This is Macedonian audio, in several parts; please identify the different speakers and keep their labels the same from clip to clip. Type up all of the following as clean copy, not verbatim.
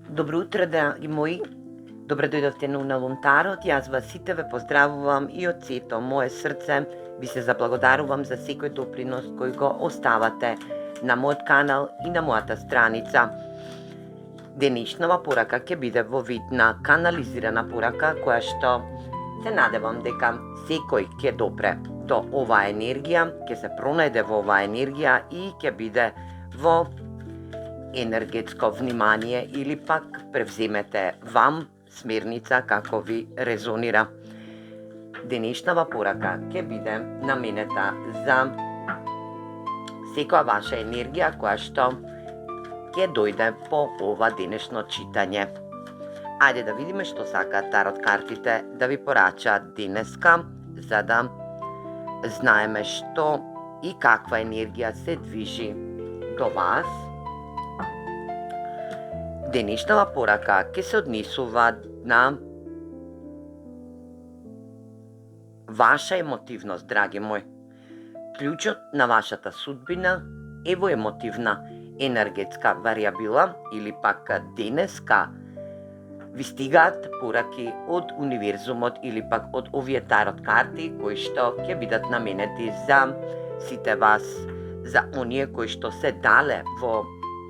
Speaker 1: Добро утро, драги мои. Добре дојдовте на Лунтарот. Јас вас сите ве поздравувам и од сето мое срце ви се заблагодарувам за секој допринос кој го оставате на мојот канал и на мојата страница. Денешнава порака ќе биде во вид на канализирана порака која што се надевам дека секој ќе допре до оваа енергија, ќе се пронајде во оваа енергија и ќе биде во енергетско внимание или пак превземете вам смерница како ви резонира. Денешнава порака ќе биде наменета за секоја ваша енергија која што ќе дојде по ова денешно читање. Ајде да видиме што сакаат тарот картите да ви порачаат денеска, за да знаеме што и каква енергија се движи до вас. Денешнава порака ќе се однесува на ваша емотивност, драги мои. Клучот на вашата судбина е во емотивна енергетска варијабила или пак денеска ви стигаат пораки од универзумот или пак од овие тарот карти кои што ќе бидат наменети за сите вас, за оние кои што се дале во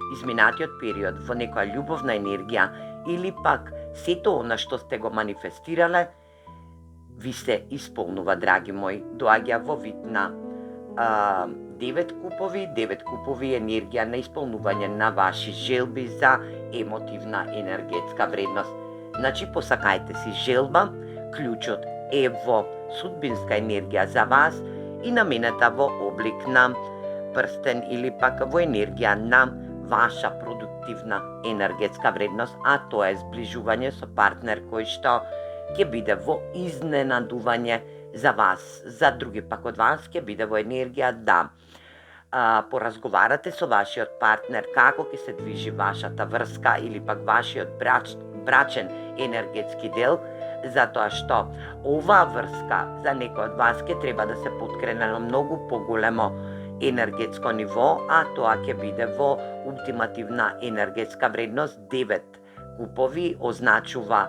Speaker 1: изминатиот период во некоја љубовна енергија или пак сето она што сте го манифестирале ви се исполнува, драги мои. Доаѓа во вид на 9 купови енергија на исполнување на ваши желби за емотивна енергетска вредност. Значи, посакајте си желба, клучот е во судбинска енергија за вас и наменета во облик на прстен или пак во енергија на ваша продуктивна енергетска вредност, а тоа е зближување со партнер кој што ќе биде во изненадување за вас. За други пак од вас ќе биде во енергија да поразговарате со вашиот партнер како ќе се движи вашата врска или пак вашиот брачен енергетски дел, затоа што оваа врска за некој од вас ќе треба да се поткрене на многу поголемо енергетско ниво, а тоа ќе биде во ултимативна енергетска вредност. 9 купови означува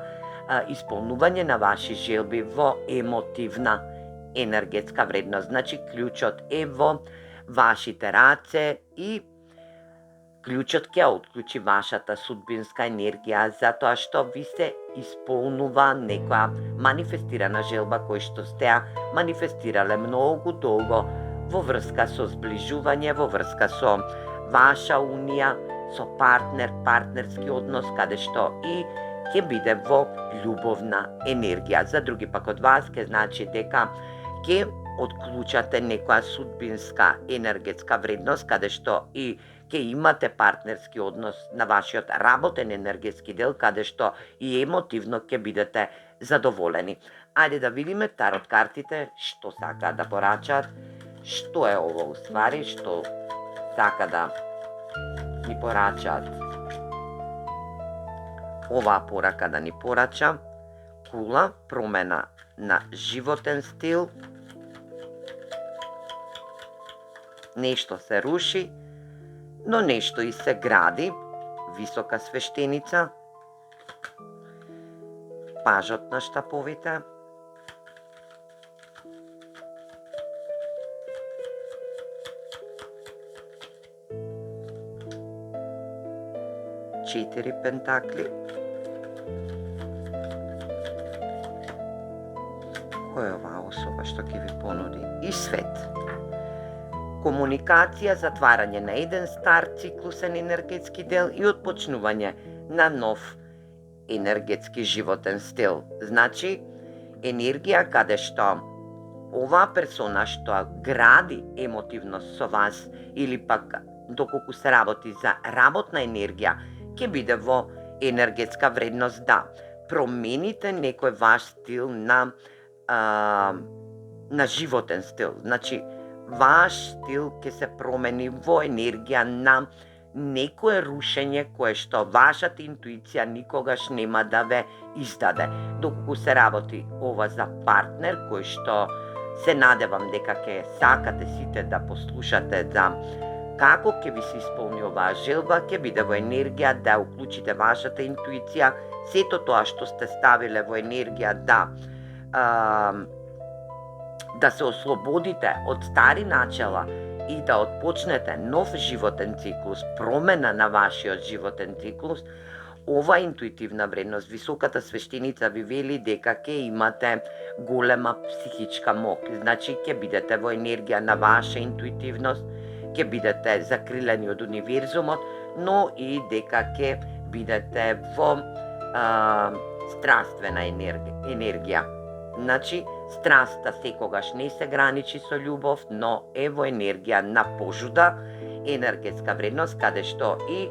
Speaker 1: исполнување на ваши желби во емотивна енергетска вредност. Значи, клучот е во вашите раце и клучот ќе отклучи вашата судбинска енергија, затоа што ви се исполнува некоја манифестирана желба кој што сте манифестирале многу долго во врска со зближување, во врска со ваша унија, со партнер, партнерски однос, каде што и ќе биде во љубовна енергија. За други пак од вас ќе значи дека ќе отклучате некоја судбинска енергетска вредност, каде што и ќе имате партнерски однос на вашиот работен енергетски дел, каде што и емотивно ќе бидете задоволени. Ајде да видиме тарот картите што сакаат да порачаат. Што е ово уствари, што сака да ни порачаат? Оваа порака да ни порача кула, промена на животен стил, нешто се руши, но нешто и се гради, висока свештеница, пажот на штаповите, четири пентакли. Кој е оваа особа што ќе ви понуди? И свет. Комуникација, затварање на еден стар циклусен енергетски дел и отпочнување на нов енергетски животен стил. Значи, енергија каде што оваа персона што гради емотивност со вас или пак доколку се работи за работна енергија, ќе биде во енергетска вредност да промените некој ваш стил на животен стил. Значи, ваш стил ќе се промени во енергија на некое рушење кое што вашата интуиција никогаш нема да ве издаде. Доколку се работи ова за партнер кој што се надевам дека ќе сакате сите да послушате за Како ќе ви се исполни оваа желба, ќе биде во енергија да уклучите вашата интуиција, сето тоа што сте ставиле во енергија да се ослободите од стари начела и да отпочнете нов животен циклус, промена на вашиот животен циклус. Ова интуитивна вредност, високата свештеница ви вели дека ќе имате голема психичка мок. Значи ќе бидете во енергија на ваша интуитивност, ќе бидете закрилени од универзумот, но и дека ќе бидете во страствена енергија. Значи, страста секогаш не се граничи со љубов, но е во енергија на пожуда, енергетска вредност, каде што и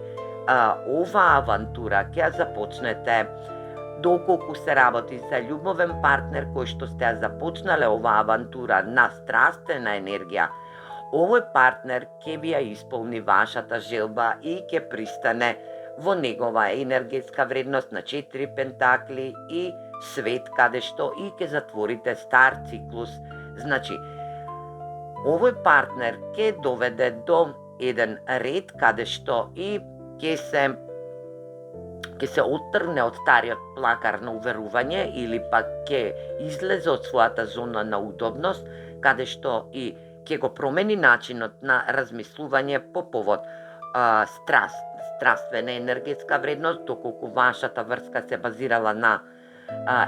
Speaker 1: оваа авантура ќе ја започнете доколку се работи за љубовен партнер кој што сте ја започнале оваа авантура на страстена енергија. Овој партнер ќе ви ја исполни вашата желба и ќе пристане во негова енергетска вредност на 4 пентакли и свет, каде што и ќе затворите стар циклус. Значи, овој партнер ќе доведе до еден ред каде што и ќе се оттргне од стариот плакар на уверување или пак ќе излезе од својата зона на удобност, каде што и ќе го промени начинот на размислување по повод страствена енергетска вредност, доколку вашата врска се базирала на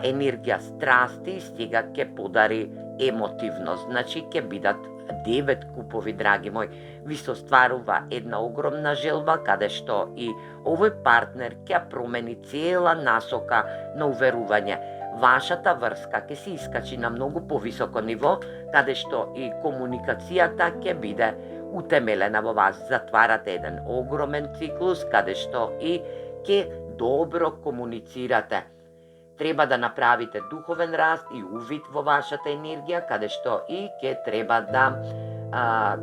Speaker 1: енергија страсти, сега ќе подари емотивност. Значи ќе бидат 9 купови, драги мои. Ви се остварува една огромна желба, каде што и овој партнер ќе промени цела насока на уверување. Вашата врска ќе се искачи на многу повисоко ниво, каде што и комуникацијата ќе биде утемелена во вас. Затварате еден огромен циклус, каде што и ќе добро комуницирате. Треба да направите духовен раст и увид во вашата енергија, каде што и ќе треба да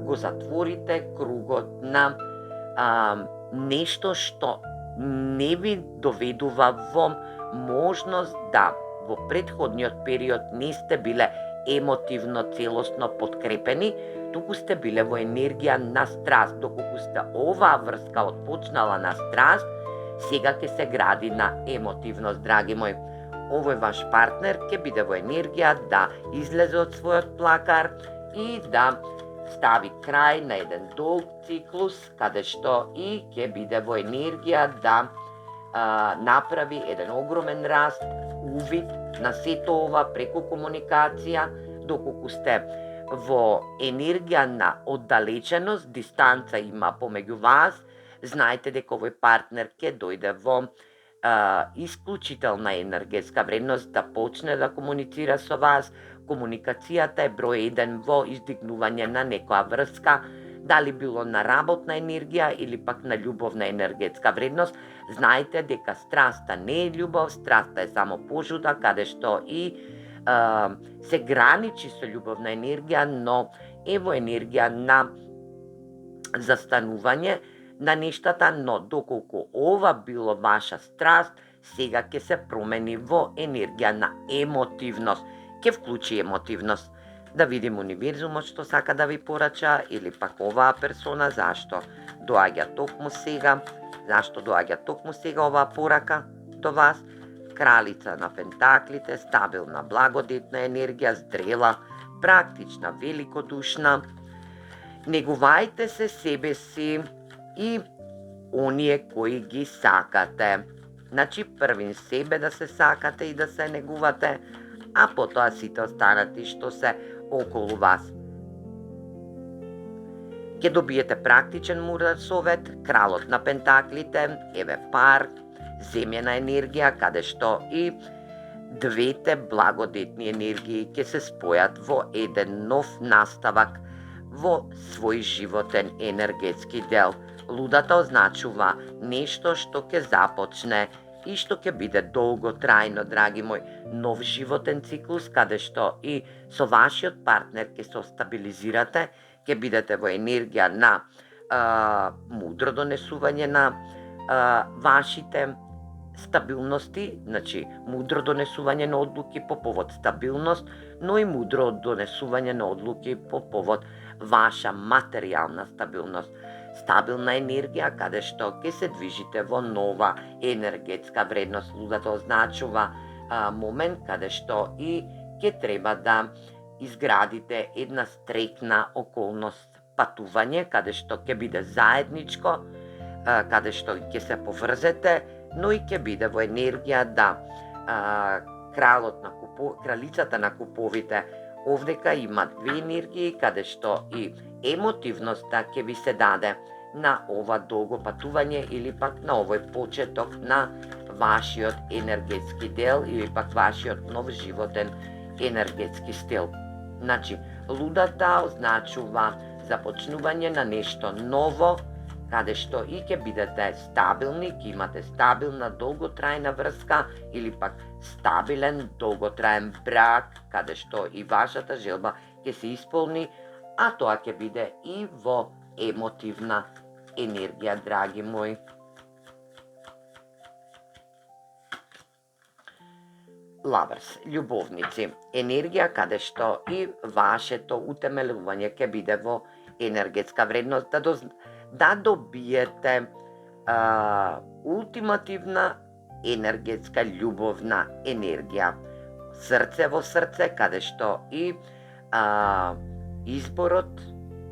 Speaker 1: го затворите кругот на нешто што не ви доведува во можност да во претходниот период не сте биле емотивно целосно подкрепени, туку сте биле во енергија на страст. Доколку сте оваа врска отпочнала на страст, сега ќе се гради на емотивност, драги мои. Овој ваш партнер ќе биде во енергија да излезе од својот плакар и да стави крај на еден долг циклус, каде што и ќе биде во енергија да направи еден огромен раст, увид на сето ова преку комуникација, доколку сте во енергија на оддалеченост, дистанца има помеѓу вас, знаете дека овој партнер ќе дојде во исклучителна енергетска вредност да почне да комуницира со вас. Комуникацијата е број 1 во издигнување на некоја врска, дали било на работна енергија или пак на љубовна енергетска вредност. Знаете дека страста не е љубов, страста е само пожуда, каде што и се граничи со љубовна енергија, но е во енергија на застанување на нештата, но доколку ова било ваша страст, сега ќе се промени во енергија на емотивност. Ќе вклучи емотивност. Да видим универзумот што сака да ви порача или пак оваа персона зашто доаѓа токму сега, оваа порака до вас. Кралица на пентаклите, стабилна, благодетна енергија, здрела, практична, великодушна. Негувајте се себе си и оние кои ги сакате. Значи, првин себе да се сакате и да се негувате, а потоа сите останати што се околу вас. Ќе добиете практичен мудар совет, кралот на пентаклите, еве пар, земјена енергија, каде што и двете благодетни енергии ќе се спојат во еден нов наставак во свој животен енергетски дел. Лудата означува нешто што ќе започне и што ќе биде долготрајно, драги мој, нов животен циклус, каде што и со вашиот партнер ќе се стабилизирате, ќе бидете во енергија на мудро донесување на вашите стабилности, значи мудро донесување на одлуки по повод стабилност, но и мудро донесување на одлуки по повод ваша материјална стабилност. стабилна енергија, каде што ќе се движите во нова енергетска вредност. Лудата означува момент каде што и ќе треба да изградите една стрекна околност, патување, каде што ќе биде заедничко, каде што ќе се поврзете, но и ќе биде во енергија да кралицата на куповите овдека има две енергии, каде што и емотивноста ќе ви се даде на ова долго патување или пак на овој почеток на вашиот енергетски дел или пак вашиот нов животен енергетски стил. Значи, лудата означува започнување на нешто ново, каде што и ќе бидете стабилни, ќе имате стабилна долготрајна врска или пак стабилен долготраен брак, каде што и вашата желба ќе се исполни, а тоа ќе биде и во емотивна енергија, драги мои. Лавърс, љубовници, енергија каде што и вашето утемелување ќе биде во енергетска вредност, да добиете ултимативна енергетска љубовна енергија. Срце во срце, каде што и изборот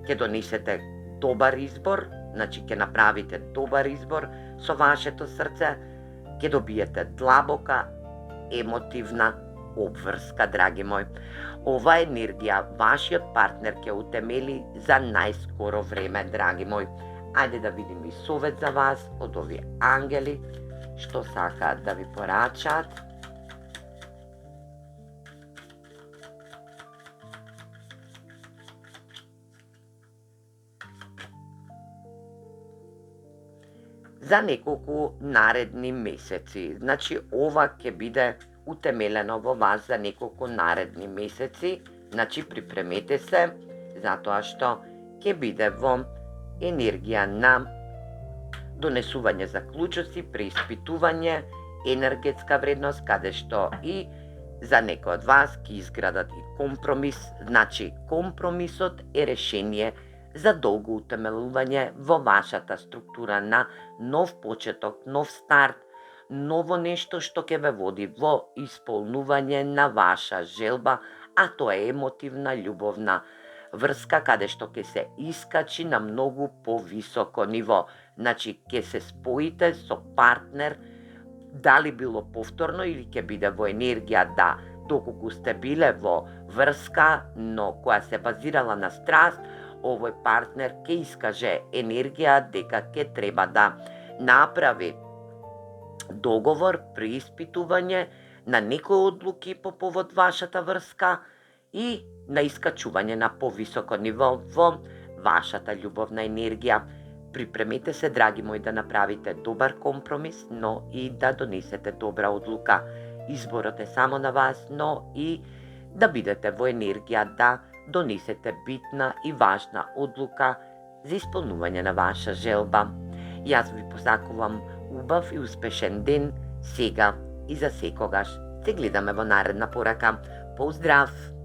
Speaker 1: ќе донесете добар избор, значи ќе направите добар избор со вашето срце, ќе добиете длабока емотивна обврска, драги мои. Ова енергија вашиот партнер ќе утемели за најскоро време, драги мои. Ајде да видиме и совет за вас од овие ангели, што сакаат да ви порачаат. За неколку наредни месеци. Значи, ова ќе биде утемелено во вас за неколку наредни месеци. Значи, припремете се, затоа што ќе биде во енергија на донесување заклучоци, преиспитување, енергетска вредност, каде што и за некој од вас ќе изградат и компромис. Значи, компромисот е решение за долго утемелување во вашата структура на нов почеток, нов старт, ново нешто што ќе ве води во исполнување на ваша желба, а тоа е емотивна, љубовна врска, каде што ќе се искачи на многу повисоко ниво. Значи, ќе се споите со партнер, дали било повторно или ќе биде во енергија да, доколку сте биле во врска, но која се базирала на страст, овој партнер ќе искаже енергија дека ќе треба да направи договор, преиспитување на некои одлуки по повод вашата врска и на искачување на повисоко ниво во вашата љубовна енергија. Припремете се, драги мои, да направите добар компромис, но и да донесете добра одлука. Изборот е само на вас, но и да бидете во енергија да донесете битна и важна одлука за исполнување на ваша желба. Јас ви посакувам убав и успешен ден сега и за секогаш. Се гледаме во наредна порака. Поздрав!